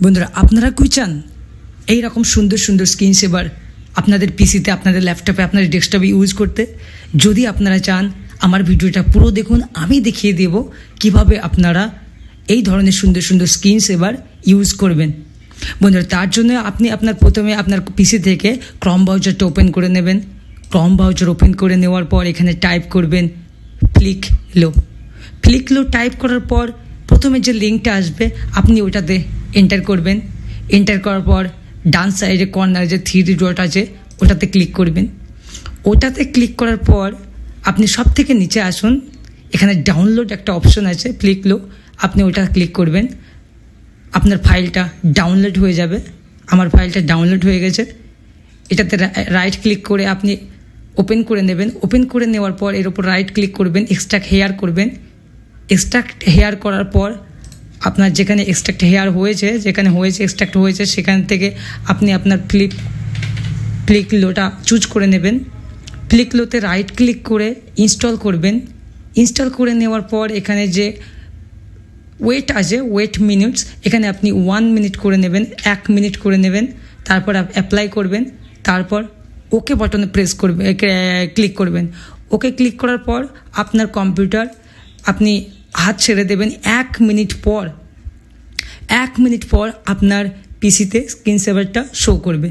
বন্ধুরা আপনারা কি চান এই রকম সুন্দর সুন্দর স্ক্রিন সেভার আপনাদের পিসিতে, আপনাদের ল্যাপটপে, আপনাদের ডেস্কটপে ইউজ করতে? যদি আপনারা চান আমার ভিডিওটা পুরো দেখুন, আমি দেখিয়ে দেব কিভাবে আপনারা এই ধরনের সুন্দর সুন্দর স্ক্রিন সেভার ইউজ করবেন। বন্ধুরা তার জন্য আপনি প্রথমে আপনার পিসি থেকে ক্রম ব্রাউজারটা ওপেন করে নেবেন। ক্রম ব্রাউজার ওপেন করে নেওয়ার পর এখানে টাইপ করবেন ফ্লিকলো টাইপ করার পর প্রথমে যে লিঙ্কটা আসবে আপনি ওটাতে এন্টার করবেন। এন্টার করার পর ডান সাইডে কর্নারে যে 3 ডট আছে ওটাতে ক্লিক করবেন। ওটাতে ক্লিক করার পর আপনি সব থেকে নিচে আসুন, এখানে ডাউনলোড একটা অপশন আছে ফ্লিকলো, আপনি ওটা ক্লিক করবেন। আপনার ফাইলটা ডাউনলোড হয়ে যাবে। আমার ফাইলটা ডাউনলোড হয়ে গেছে। এটাতে রাইট ক্লিক করে আপনি ওপেন করে নেবেন। ওপেন করে নেওয়ার পর এর উপর রাইট ক্লিক করবেন, এক্সট্রাক্ট হেয়ার করবেন। এক্সট্রাক্ট হেয়ার করার পর আপনার যেখানে এক্সট্রাক্ট হেয়ার হয়েছে, এক্সট্রাক্ট হয়েছে সেখান থেকে আপনি আপনার ফ্লিকলোটা চুজ করে নেবেন। ফ্লিকলোতে রাইট ক্লিক করে ইনস্টল করবেন। ইনস্টল করে নেওয়ার পর এখানে যে ওয়েট আছে, ওয়েট মিনিটস, এখানে আপনি 1 মিনিট করে নেবেন, 1 মিনিট করে নেবেন। তারপর অ্যাপ্লাই করবেন। তারপর ওকে বাটনে ক্লিক করবেন। ওকে ক্লিক করার পর আপনার কম্পিউটার আপনি হাত ছেড়ে দেবেন। 1 মিনিট পর আপনার পিসিতে স্ক্রিন সেভারটা শো করবে।